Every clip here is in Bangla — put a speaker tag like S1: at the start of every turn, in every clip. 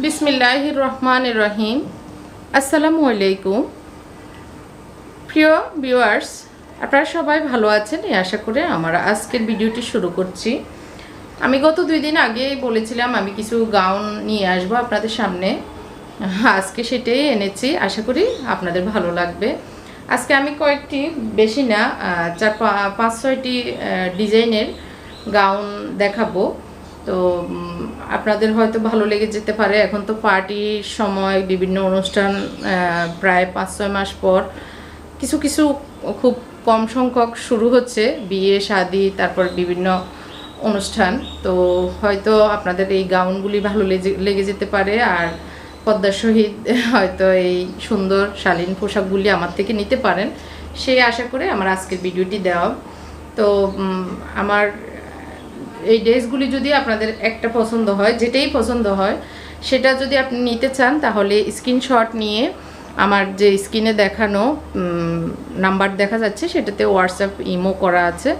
S1: বিসমিল্লাহির রহমানির রহিম। আসসালামু আলাইকুম প্রিয় ভিউয়ার্স, আপনারা সবাই ভালো আছেন এই আশা করে আমরা আজকের ভিডিওটি শুরু করছি। আমি গত 2 দিন আগেই বলেছিলাম আমি কিছু গাউন নিয়ে আসবো আপনাদের সামনে। আজকে সেটাই এনেছি, আশা করি আপনাদের ভালো লাগবে। আজকে আমি কয়েকটি, বেশি না, 4-5-6টি ডিজাইনের গাউন দেখাবো। তো আপনাদের হয়তো ভালো লেগে যেতে পারে। এখন তো পার্টির সময়, বিভিন্ন অনুষ্ঠান, প্রায় 5-6 মাস পর কিছু কিছু খুব কম সংখ্যক শুরু হচ্ছে, বিয়ে শাদি, তারপর বিভিন্ন অনুষ্ঠান। তো হয়তো আপনাদের এই গাউনগুলি ভালো লেগে যেতে পারে, আর পদ্মার সহিত হয়তো এই সুন্দর শালীন পোশাকগুলি আমার থেকে নিতে পারেন, সেই আশা করে আমার আজকের ভিডিওটি দেওয়া। তো আমার এই ড্রেসগুলি যদি আপনাদের একটা পছন্দ হয়, যেটাই পছন্দ হয় সেটা যদি আপনি নিতে চান, তাহলে স্ক্রিনশট নিয়ে আমার যে স্ক্রিনে দেখানো নাম্বার দেখা যাচ্ছে সেটাতে হোয়াটসঅ্যাপ ইমো করা আছে,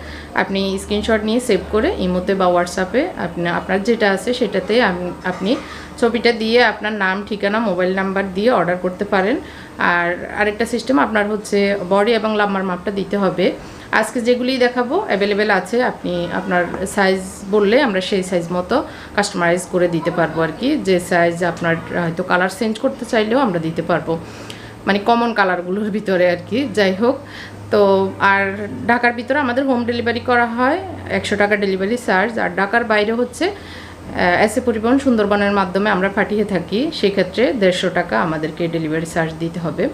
S1: আপনি স্ক্রিনশট নিয়ে সেভ করে ইমোতে বা হোয়াটসঅ্যাপে আপনার যেটা আছে সেটাতে আপনি ছবিটা দিয়ে আপনার নাম, ঠিকানা, মোবাইল নাম্বার দিয়ে অর্ডার করতে পারেন। আর আরেকটা সিস্টেম, আপনার হচ্ছে বডি এবং লাম্বার মাপটা দিতে হবে। আজকে যেগুলি দেখাবো অ্যাভেলেবেল আছে, আপনি আপনার সাইজ বললে আমরা সেই সাইজ মতো কাস্টমাইজ করে দিতে পারবো আর কি। যে সাইজ আপনার হয়তো কালার চেঞ্জ করতে চাইলেও আমরা দিতে পারবো, মানে কমন কালারগুলোর ভিতরে আর কি। যাই হোক, তো আর ঢাকার ভিতরে আমাদের হোম ডেলিভারি করা হয়, 100 টাকা ডেলিভারি চার্জ। আর ঢাকার বাইরে হচ্ছে এসএ পরিবহন সুন্দরবনের মাধ্যমে আমরা পাঠিয়ে থাকি, সেক্ষেত্রে 150 টাকা আমাদেরকে ডেলিভারি চার্জ দিতে হবে।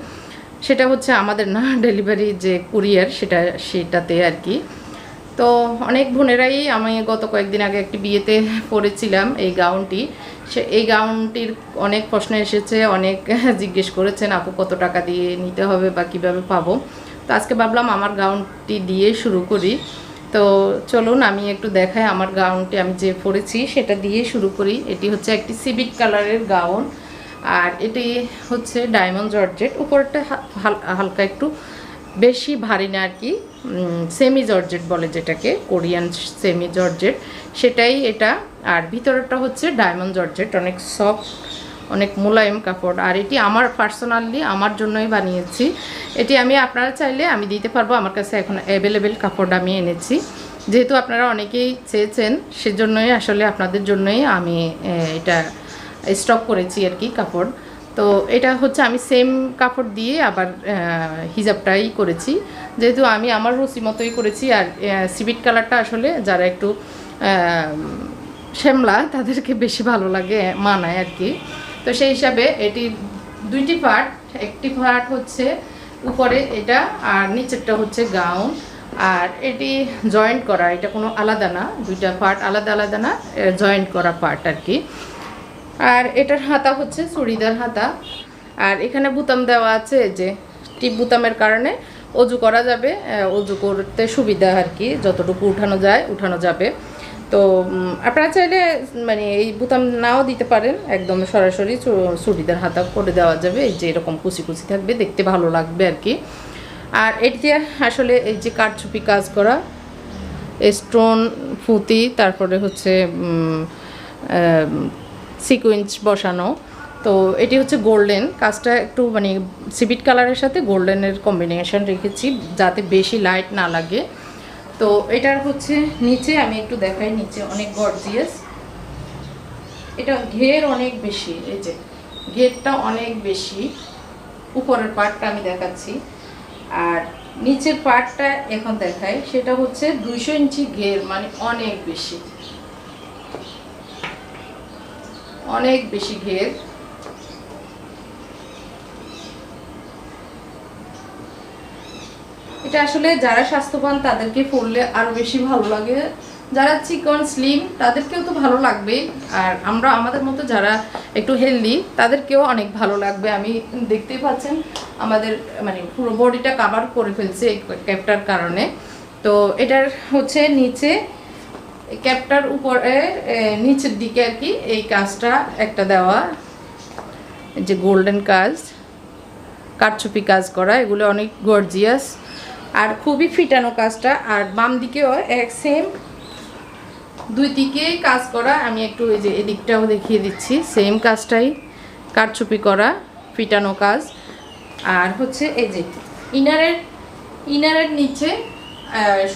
S1: সেটা হচ্ছে আমাদের না, ডেলিভারি যে কুরিয়ার সেটাতে আর কি। তো অনেক বোনেরাই, আমি গত কয়েকদিন আগে একটি বিয়েতে পরেছিলাম এই গাউনটি, এই গাউনটির অনেক প্রশ্ন এসেছে, অনেক জিজ্ঞেস করেছেন আপু কত টাকা দিয়ে নিতে হবে বা কিভাবে পাবো। তো আজকে ভাবলাম আমার গাউনটি দিয়ে শুরু করি। তো চলুন আমি একটু দেখাই আমার গাউনটি, আমি যে পরেছি সেটা দিয়ে শুরু করি। এটি হচ্ছে একটি সিভিট কালারের গাউন, আর এটি হচ্ছে ডায়মন্ড জর্জেট, উপরটা হালকা একটু বেশি ভারী না আর কি, সেমি জর্জেট বলে যেটাকে, কোরিয়ান সেমি জর্জেট, সেটাই এটা। আর ভিতরটা হচ্ছে ডায়মন্ড জর্জেট, অনেক সফট, অনেক মোলায়েম কাপড়। আর এটি আমার পার্সোনালি আমার জন্যই বানিয়েছি। এটি আপনারা চাইলে আমি দিতে পারবো, আমার কাছে এখন অ্যাভেলেবেল কাপড় আমি এনেছি, যেহেতু আপনারা অনেকেই চেয়েছেন, সেজন্যই আসলে আপনাদের জন্যই আমি এটা স্টক করেছি আর কি কাপড়। তো এটা হচ্ছে আমি সেম কাপড় দিয়ে আবার হিজাবটাই করেছি, যেহেতু আমি আমার রুচি মতোই করেছি। আর সিভিট কালারটা আসলে যারা একটু শ্যামলা তাদেরকে বেশি ভালো লাগে, মানায় আর কি। তো সেই হিসাবে এটি 2টি পার্ট, একটি পার্ট হচ্ছে উপরে এটা, আর নিচেরটা হচ্ছে গাউন। আর এটি জয়েন্ট করা, এটা কোনো আলাদা না, 2টা পার্ট আলাদা আলাদা না, জয়েন্ট করা পার্ট আর কি। আর এটার হাতা হচ্ছে চুড়িদার হাতা, আর এখানে বুতাম দেওয়া আছে, যে টিপ বুতামের কারণে অজু করা যাবে, অজু করতে সুবিধা আর কি, যতটুকু উঠানো যায় উঠানো যাবে। তো আপনারা চাইলে মানে এই বুতাম নাও দিতে পারেন, একদম সরাসরি চুড়িদার হাতা করে দেওয়া যাবে, এই যে এরকম কুচি কুচি থাকবে, দেখতে ভালো লাগবে আর কি। আর এটি আসলে এই যে কারচুপি কাজ করা, স্টোন ফুতি, তারপরে হচ্ছে সিকুয়েন্স বসানো। তো এটি হচ্ছে গোল্ডেন কাজটা, একটু মানে সিভিট কালারের সাথে গোল্ডেনের কম্বিনেশন রেখেছি যাতে বেশি লাইট না লাগে। তো এটার হচ্ছে নিচে আমি একটু দেখাই, নিচে অনেক গর্জিয়াস, এটা ঘের অনেক বেশি, এই যে ঘেরটা অনেক বেশি। উপরের পার্টটা আমি দেখাচ্ছি, আর নিচের পার্টটা এখন দেখাই, সেটা হচ্ছে 200 ইঞ্চি ঘের, মানে অনেক বেশি, অনেক বেশি ঘের। এটা আসলে যারা স্বাস্থ্যবান তাদেরকে পরলে আরো বেশি ভালো লাগে, যারা চিকন স্লিম তাদেরকেও তো ভালো লাগবে, আর আমরা আমাদের মতো যারা একটু হেলদি তাদেরকেও অনেক ভালো লাগবে। আমি দেখতেই পাচ্ছেন আমাদের মানে পুরো বডিটা কভার করে ফেলছে এই ক্যাপটার কারণে। তো এটার হচ্ছে নিচে ক্যাপটার উপরে নিচের দিকে আর কি এই কাজটা একটা দেওয়া, যে গোল্ডেন কাজ, কারচুপি কাজ করা, এগুলো অনেক গর্জিয়াস আর খুবই ফিটানো কাজটা। আর বাম দিকেও এক সেম দুই দিকেই কাজ করা। আমি একটু এই যে এদিকটাও দেখিয়ে দিচ্ছি, সেম কাজটাই, কারচুপি করা, ফিটানো কাজ। আর হচ্ছে এই যে ইনারের নিচে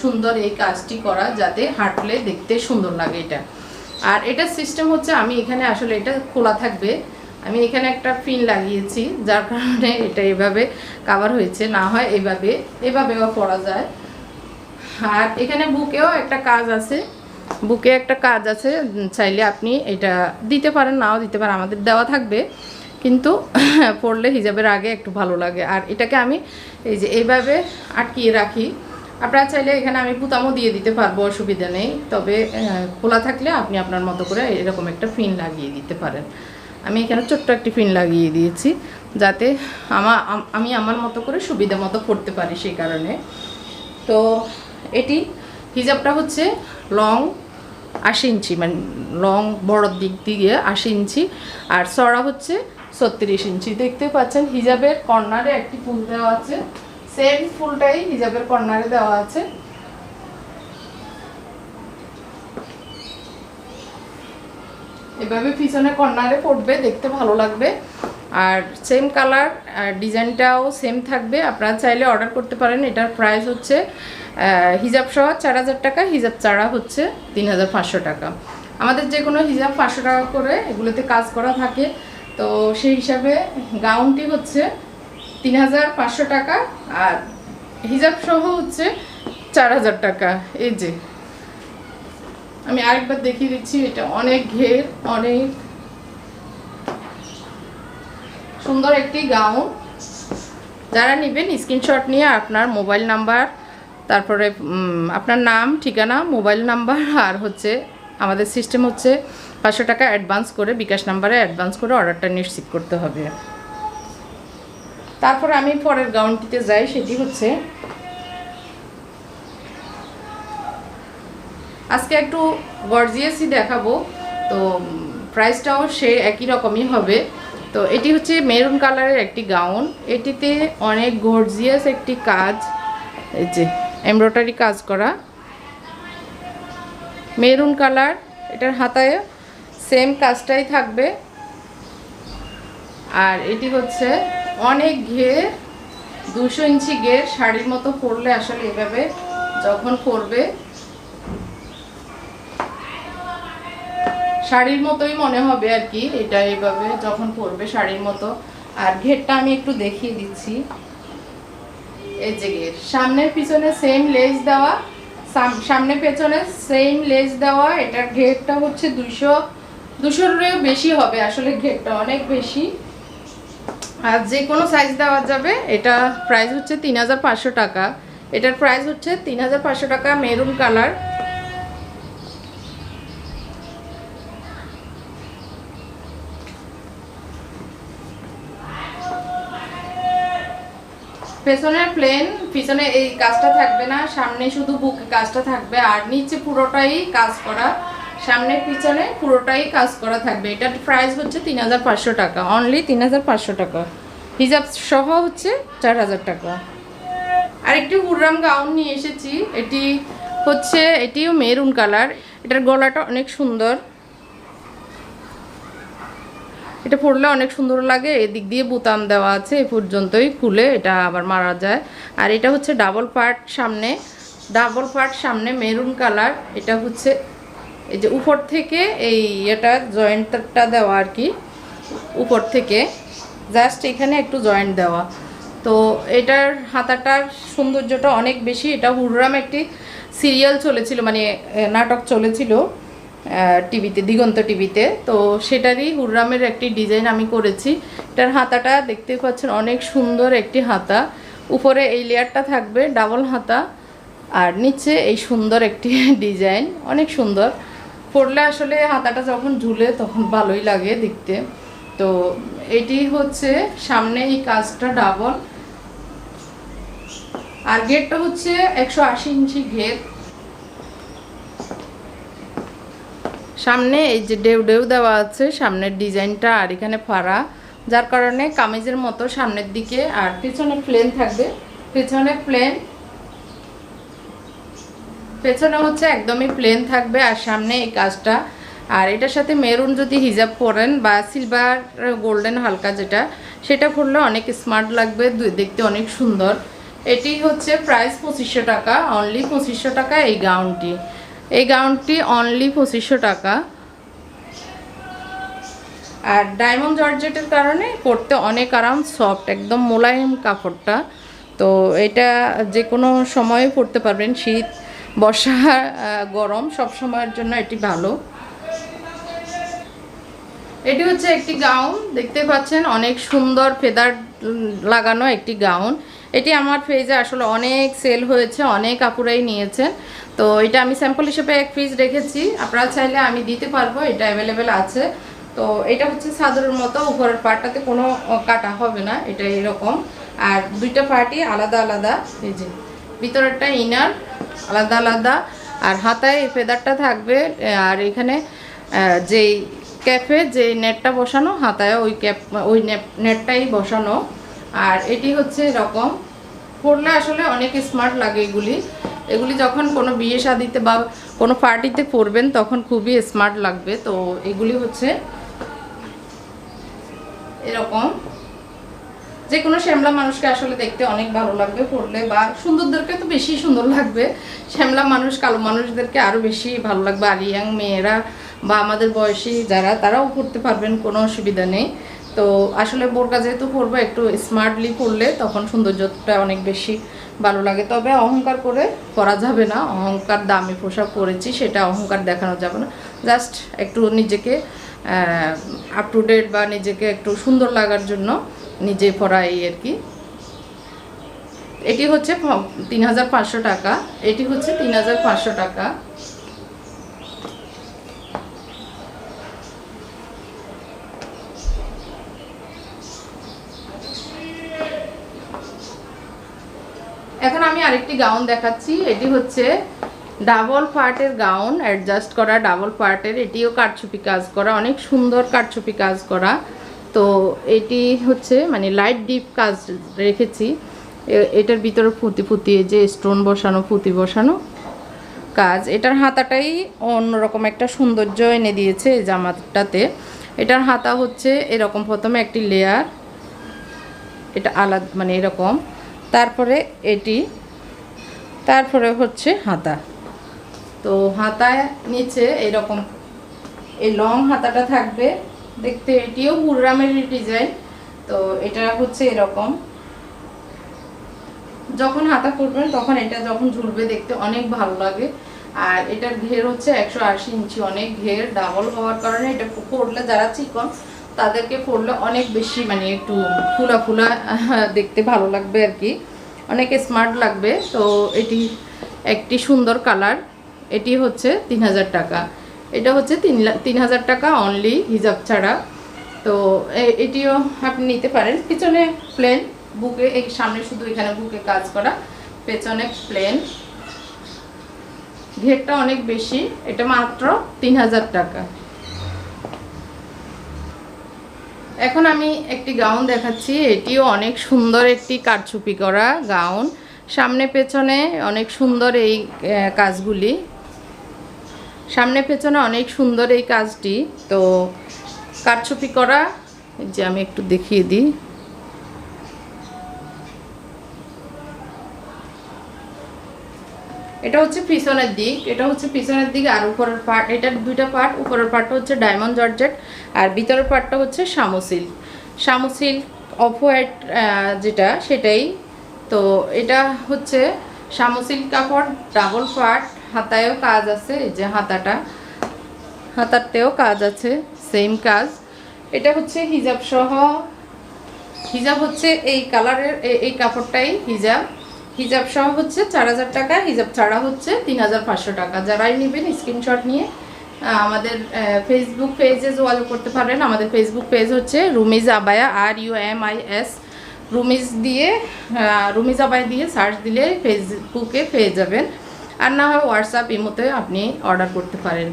S1: সুন্দর এই কাজটি করা, যাতে হাঁটলে দেখতে সুন্দর লাগে এটা। আর এটা সিস্টেম হচ্ছে, আমি এখানে আসলে এটা খোলা থাকবে, আমি এখানে একটা পিন লাগিয়েছি, যার কারণে এটা এভাবে কভার হয়েছে, না হয় এভাবেও পরা যায়। আর এখানে বুকেও একটা কাজ আছে, বুকে একটা কাজ আছে, চাইলে আপনি এটা দিতে পারেন, নাও দিতে পারেন, আমাদের দেওয়া থাকবে, কিন্তু পরলে হিজাবের আগে একটু ভালো লাগে। আর এটাকে আমি এই যে এইভাবে আটকিয়ে রাখি। আপনারা চাইলে এখানে আমি বুতামও দিয়ে দিতে পারবো, অসুবিধা নেই, তবে খোলা থাকলে আপনি আপনার মতো করে এরকম একটা পিন লাগিয়ে দিতে পারেন। আমি এখানে ছোট্ট একটি পিন লাগিয়ে দিয়েছি, যাতে আমি আমার মতো করে সুবিধা মতো পড়তে পারি, সেই কারণে। তো এটি হিজাবটা হচ্ছে লং 80 ইঞ্চি, মানে লং বড় দিক দিয়ে 80 ইঞ্চি, আর চড়া হচ্ছে 36 ইঞ্চি। দেখতে পাচ্ছেন হিজাবের কর্নারে একটি ফুল দেওয়া আছে, সেম ফুলটাই হিজাবের কর্নারে দেওয়া আছে। এভাবে পিছনে কর্নারে পড়বে, দেখতে ভালো লাগবে। আর সেম কালার, আর ডিজাইনটাও সেম থাকবে। আপনারা চাইলে অর্ডার করতে পারেন। এটার প্রাইস হচ্ছে হিজাব সহ 4000 টাকা, হিজাব ছাড়া হচ্ছে 3500 টাকা। আমাদের যে কোনো হিজাব 500 টাকা করে এগুলোতে কাজ করা থাকে। তো সেই হিসাবে গাউনটি হচ্ছে 3500 টাকা, আর হিজাব সহ হচ্ছে 4000 টাকা। এই যে আমি আরেকবার দেখিয়ে দিচ্ছি, এটা অনেক ঘের, অনেক সুন্দর একটি গাউন। যারা নেবেন স্ক্রিনশট নিয়ে আপনার মোবাইল নাম্বার, তারপরে আপনার নাম, ঠিকানা, মোবাইল নাম্বার, আর হচ্ছে আমাদের সিস্টেম হচ্ছে 500 টাকা অ্যাডভান্স করে বিকাশ নাম্বারে অ্যাডভান্স করে অর্ডারটা নিশ্চিত করতে হবে। তারপরে আমি পরের গাউনটিতে যাই, সেটি হচ্ছে আজকে একটু গর্জিয়াসই দেখাবো, তো প্রাইসটাও সে একই রকমই হবে। তো এটি হচ্ছে মেরুন কালারের একটি গাউন, এটিতে অনেক গর্জিয়াস একটি কাজ, এই যে এমব্রয়ডারি কাজ করা, মেরুন কালার। এটার হাতায় সেম কাজটাই থাকবে। আর এটি হচ্ছে অনেক ঘের, 200 ইঞ্চি ঘের, শাড়ির মতো পরলে আসলে এভাবে যখন পরবে শাড়ির মতোই মনে হবে আর কি, এটা এইভাবে যখন পরবে শাড়ির মতো। আর ঘেরটা আমি একটু দেখিয়ে দিচ্ছি, এই যে ঘের, সামনের পিছনে সেম লেস দেওয়া, সামনে পেছনে সেম লেস দেওয়া। এটার ঘেরটা হচ্ছে 200-200-এর বেশি হবে, আসলে ঘেরটা অনেক বেশি। আর যে কোনো সাইজ দেওয়া যাবে। এটা প্রাইস হচ্ছে 3500 টাকা, এটার প্রাইস হচ্ছে 3500 টাকা, মেরুন কালার। পেছনে প্লেন, পিছনে এই কাজটা থাকবে না, সামনে শুধু বুকে কাজটা থাকবে, আর নিচে পুরোটাই কাজ করা, সামনে পিছনে পুরোটাই কাজ করা থাকবে। এটার প্রাইস হচ্ছে 3500 টাকা, অনলি 3500 টাকা, হিজাব সহ হচ্ছে 4000 টাকা। আর একটি হুররাম গাউন নিয়ে এসেছি, এটিও মেরুন কালার। এটার গলাটা অনেক সুন্দর, এটা পরলে অনেক সুন্দর লাগে, এদিক দিয়ে বোতাম দেওয়া আছে, এই পর্যন্তই, খুলে এটা আবার মারা যায়। আর এটা হচ্ছে ডাবল পার্ট সামনে মেরুন কালার। এটা হচ্ছে এই যে উপর থেকে এই এটা জয়েন্টটা দেওয়া আর কি, উপর থেকে জাস্ট এখানে একটু জয়েন্ট দেওয়া। তো এটার হাতাটার সৌন্দর্যটা অনেক বেশি। এটা হুররাম একটি সিরিয়াল চলেছিল, মানে নাটক চলেছিল টিভিতে, দিগন্ত টিভিতে, তো সেটারই হুররামের একটি ডিজাইন আমি করেছি। এটার হাতাটা দেখতে পাচ্ছেন অনেক সুন্দর একটি হাতা, উপরে এই লেয়ারটা থাকবে ডাবল হাতা, আর নিচে এই সুন্দর একটি ডিজাইন, অনেক সুন্দর। পরলে আসলে হাতাটা যখন ঝুলে তখন ভালোই লাগে দেখতে। তো এটি হচ্ছে সামনে এই কাজটা ডাবল, আর ঘেরটা হচ্ছে 180 ইঞ্চি ঘের। সামনে এই যে ডেউ দেওয়া আছে সামনের ডিজাইনটা, আর এখানে ফাড়া, যার কারণে কামিজের মতো সামনের দিকে, আর পেছনে প্লেন থাকবে, পেছনে পেছনে হচ্ছে একদমই প্লেন থাকবে আর সামনে এই কাজটা। আর এটার সাথে মেরুন যদি হিজাব পরেন বা সিলভার গোল্ডেন হালকা যেটা, সেটা পরলে অনেক স্মার্ট লাগবে, দেখতে অনেক সুন্দর। এটি হচ্ছে প্রাইস 2500 টাকা, অনলি 2500 টাকা এই গাউনটি অনলি 2500 টাকা। আর ডায়মন্ড জর্জেটের কারণে পরতে অনেক আরাম, সফট, একদম মোলায়েম কাপড়টা। তো এটা যে কোনো সময়ে পরতে পারবেন, শীত, বর্ষা, গরম, সব সময়ের জন্য এটি ভালো। এটি হচ্ছে একটি গাউন, দেখতে পাচ্ছেন অনেক সুন্দর ফেদার লাগানো একটি গাউন। এটি আমার পেজে আসলে অনেক সেল হয়েছে, অনেক আপুরাই নিয়েছেন। তো এটা আমি স্যাম্পল হিসেবে এক পিস রেখেছি, আপনারা চাইলে আমি দিতে পারবো, এটা অ্যাভেলেবেল আছে। তো এটা হচ্ছে চাদরের মতো, উপরের পার্টটাতে কোনো কাটা হবে না, এটা এরকম। আর দুইটা পার্টই আলাদা আলাদা, এই যে ভিতরেরটা ইনার আলাদা আলাদা, আর হাতায় এই ফেদারটা থাকবে। আর এখানে যেই ক্যাপে যে নেটটা বসানো, হাতায় ওই নেটটাই বসানো। আর এটি হচ্ছে এরকম, পরলে আসলে অনেক স্মার্ট লাগে এগুলি যখন কোনো বিয়ে শাদিতে বা কোনো পার্টিতে পরবেন তখন খুবই স্মার্ট লাগবে। তো এগুলি হচ্ছে এরকম, যে কোনো শ্যামলা মানুষকে আসলে দেখতে অনেক ভালো লাগবে পরলে, বা সুন্দরদেরকে তো বেশি সুন্দর লাগবে, শ্যামলা মানুষ, কালো মানুষদেরকে আরও বেশি ভালো লাগবে। আর ইয়াং মেয়েরা বা আমাদের বয়সী যারা, তারাও পরতে পারবেন, কোনো অসুবিধা নেই। তো আসলে বোরকা যেহেতু পরবো, একটু স্মার্টলি পরলে তখন সৌন্দর্যটা অনেক বেশি ভালো লাগে। তবে অহংকার করে পরা যাবে না, অহংকার দামি পোশাক পরেছি সেটা অহংকার দেখানো যাবে না, জাস্ট একটু নিজেকে আপ টু ডেট বা নিজেকে একটু সুন্দর লাগার জন্য নিজে পরা, এই আর কি। এটি হচ্ছে 3500 টাকা, এটি হচ্ছে 3500 টাকা। এখন আমি আরেকটি গাউন দেখাচ্ছি, এটি হচ্ছে ডাবল পার্টের গাউন, অ্যাডজাস্ট করা ডাবল পার্টের, এটিও কারচুপি কাজ করা, অনেক সুন্দর কারচুপি কাজ করা। তো এটি হচ্ছে মানে লাইট ডিপ কাজ রেখেছি, এটার ভিতরে ফুটি যে স্টোন বসানো, পুঁতি বসানো কাজ। এটার হাতাটাই অন্যরকম একটা সৌন্দর্য এনে দিয়েছে এই জামাটাতে। এটার হাতা হচ্ছে এরকম, প্রথমে একটি লেয়ার, এটা আলাদা মানে এরকম, তারপরে এটি, তারপরে হচ্ছে হাতা। তো হাতায় নিচে এরকম এই লং হাতাটা থাকবে, দেখতে এটিও বুড়রামের ডিজাইন। তো এটা হচ্ছে এরকম, যখন হাতা পরবেন তখন এটা যখন ঝুলবে দেখতে অনেক ভালো লাগে। আর এটার ঘের হচ্ছে 180 ইঞ্চি, অনেক ঘের, ডাবল হওয়ার কারণে এটা পরলে যারা চিকন তাদেরকে পরলে অনেক বেশি মানে একটু ফুলা ফুলা দেখতে ভালো লাগবে আর কি, অনেক স্মার্ট লাগবে। তো এটি একটি সুন্দর কালার, এটি হচ্ছে 3000 টাকা, এটা হচ্ছে 3000 টাকা অনলি হিজাব ছাড়া। তো এটিও আপনি নিতে পারেন। পিছনে প্লেন, বুকে এই সামনে শুধু এখানে বুকে কাজ করা, পেছনে প্লেন, ঘেরটা অনেক বেশি, এটা মাত্র 3000 টাকা। এখন আমি একটি গাউন দেখাচ্ছি, এটিও অনেক সুন্দর একটি কারচুপি করা গাউন, সামনে পেছনে অনেক সুন্দর এই কাজগুলি, সামনে পেছনে অনেক সুন্দর এই কাজটি। তো কারচুপি করা, যে আমি একটু দেখিয়ে দিই, এটা হচ্ছে পিছনের দিক, এটা হচ্ছে পিছনের দিক। আর উপরের পার্ট, এটার দুইটা পার্ট, উপরের পার্টটা হচ্ছে ডায়মন্ড জর্জেট আর ভিতরের পার্টটা হচ্ছে শামু সিল্ক অফ হোয়াইট যেটা সেটাই। তো এটা হচ্ছে শামু সিল্ক কাপড়, ডাবল পার্ট, হাতায়ও কাজ আছে, এই যে হাতারতেও কাজ আছে, সেম কাজ। এটা হচ্ছে হিজাব সহ, হিজাব হচ্ছে এই কালারের, এই কাপড়টাই হিজাব সহ হচ্ছে 4000 টাকা, হিজাব ছাড়া হচ্ছে 3500 টাকা। যারাই নেবেন স্ক্রিনশট নিয়ে আমাদের ফেসবুক পেজে যোগাযোগ করতে পারেন। আমাদের ফেসবুক পেজ হচ্ছে Rumi's abaya, RUMIS, Rumi's abaya দিয়ে সার্চ দিলে ফেসবুকে পেয়ে যাবেন। আর না হয় হোয়াটসঅ্যাপ, ইমোতে আপনি অর্ডার করতে পারেন।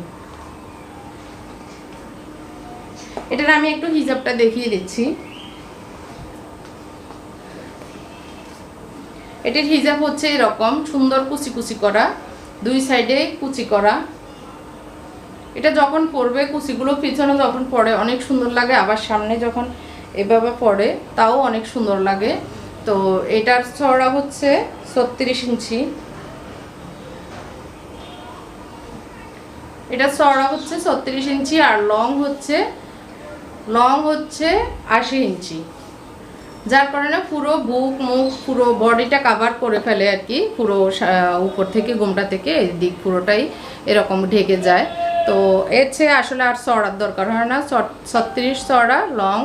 S1: এটার আমি একটু হিজাবটা দেখিয়ে দিচ্ছি। এটির হিজাব হচ্ছে এরকম সুন্দর কুচি কুচি করা দুই সাইডে কুচি করা। এটা যখন পরবে কুচিগুলো পিছনে যখন পড়ে অনেক সুন্দর লাগে, আবার সামনে যখন এভাবে পড়ে তাও অনেক সুন্দর লাগে। তো এটার চওড়া হচ্ছে 36 ইঞ্চি, এটা চওড়া হচ্ছে 36 ইঞ্চি আর লং হচ্ছে 80 ইঞ্চি, যার কারণে পুরো বুক মুখ পুরো বডিটা কাভার করে ফেলে আর কি, পুরো উপর থেকে গোমটা থেকে এই দিক পুরোটাই এরকম ঢেকে যায়। তো এর চেয়ে আসলে আর চওড়ার দরকার হয় না। 36 চওড়া, লং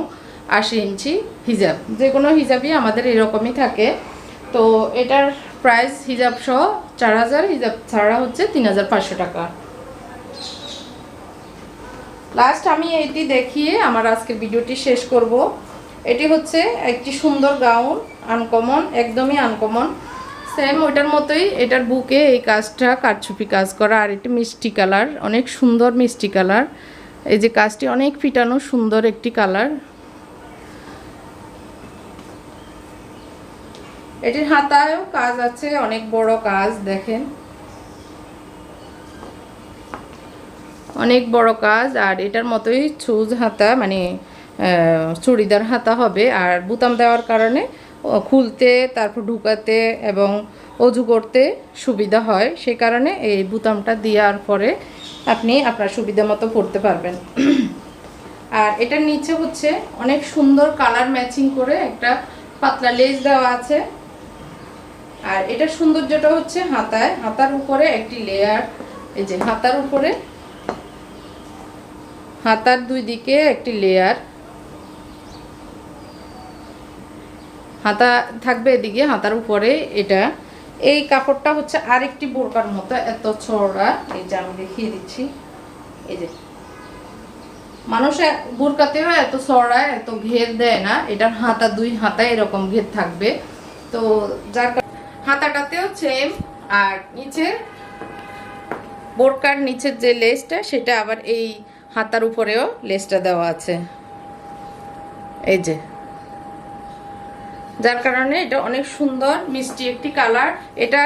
S1: 80 ইঞ্চি হিজাব, যে কোনো হিজাবই আমাদের এরকমই থাকে। তো এটার প্রাইস হিজাব সহ 4000, হিজাব ছাড়া হচ্ছে 3500 টাকা। লাস্ট আমি এটি দেখিয়ে আমার আজকের ভিডিওটি শেষ করব। এটি হচ্ছে একটি সুন্দর গাউন, আনকমন, একদমই আনকমন, সেম ওইটার মতোই। এটার বুকে এই কাজটা কারচুপি কাজ করা, আর এটি মিষ্টি কালার, অনেক সুন্দর মিষ্টি কালার। এই যে কাজটি অনেক ফিটানো, সুন্দর একটি কালার। এটির হাতায়ও কাজ আছে, অনেক বড় কাজ, দেখেন অনেক বড় কাজ। আর এটার মতোই ছুজ হাতা, মানে চুড়িদার হাতা হবে। আর বোতাম দেওয়ার কারণে খুলতে, তারপর ঢুকাতে এবং অজু করতে সুবিধা হয়, সেই কারণে এই বোতামটা দেওয়ার পরে আপনি আপনার সুবিধা মতো পরতে পারবেন। আর এটার নিচে হচ্ছে অনেক সুন্দর কালার ম্যাচিং করে একটা পাতলা লেস দেওয়া আছে। আর এটার সৌন্দর্যটা হচ্ছে হাতায়, হাতার উপরে একটি লেয়ার, এই যে হাতার উপরে, হাতার দুই দিকে একটি লেয়ার, হাতা থাকবে এদিকে, হাতার উপরে এটা। এই কাপড়টা হচ্ছে আরেকটি বোরকার মতো এত চওড়া, এই যে আমি দেখিয়ে দিচ্ছি। এই যে মানুষ বোরকাতেও এত চওড়া, এত ঘের দেয় না, এটার হাতা দুই হাতায় এরকম ঘের থাকবে। তো যার হাতাটাতেও সেম। আর নিচের বোরকার নিচের যে লেসটা, সেটা আবার এই হাতার উপরেও লেসটা দেওয়া আছে, এই যে, যার কারণে এটা অনেক সুন্দর মিষ্টি একটি কালার। এটা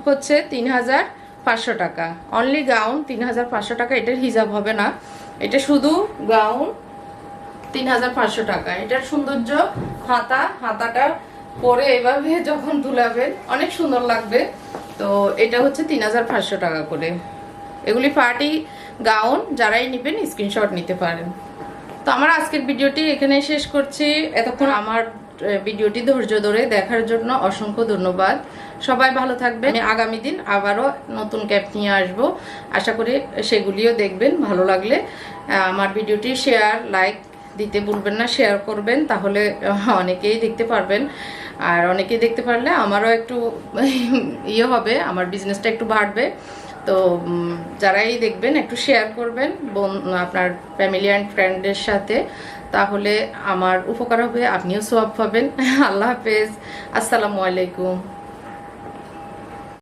S1: হচ্ছে 3500 টাকা, অনলি গাউন 3500 টাকা। এটার হিজাব হবে না, এটা শুধু গাউন 3500 টাকা। এটার সৌন্দর্য হাতাটা পরে এভাবে যখন তুলাবেন অনেক সুন্দর লাগবে। তো এটা হচ্ছে 3500 টাকা করে। এগুলি পার্টি গাউন, যারাই নেবেন স্ক্রিনশট নিতে পারেন। তো আমার আজকের ভিডিওটি এখানে শেষ করছি। এতক্ষণ আমার ভিডিওটি ধৈর্য ধরে দেখার জন্য অসংখ্য ধন্যবাদ। সবাই ভালো থাকবেন। আমি আগামী দিন আবারও নতুন ক্যাপ নিয়ে আসব, আশা করি সেগুলিও দেখবেন। ভালো লাগলে আমার ভিডিওটি শেয়ার, লাইক দিতে ভুলবেন না, শেয়ার করবেন, তাহলে অনেকেই দেখতে পারবেন। আর অনেকেই দেখতে পারলে আমারও একটু ইয়ে হবে, আমার বিজনেসটা একটু বাড়বে। তো যারাই দেখবেন একটু শেয়ার করবেন আপনার ফ্যামিলি অ্যান্ড ফ্রেন্ডের সাথে, তাহলে আমার উপকার হবে, আপনিও সওয়াব পাবেন। আল্লাহ হাফেজ, আসসালামু আলাইকুম।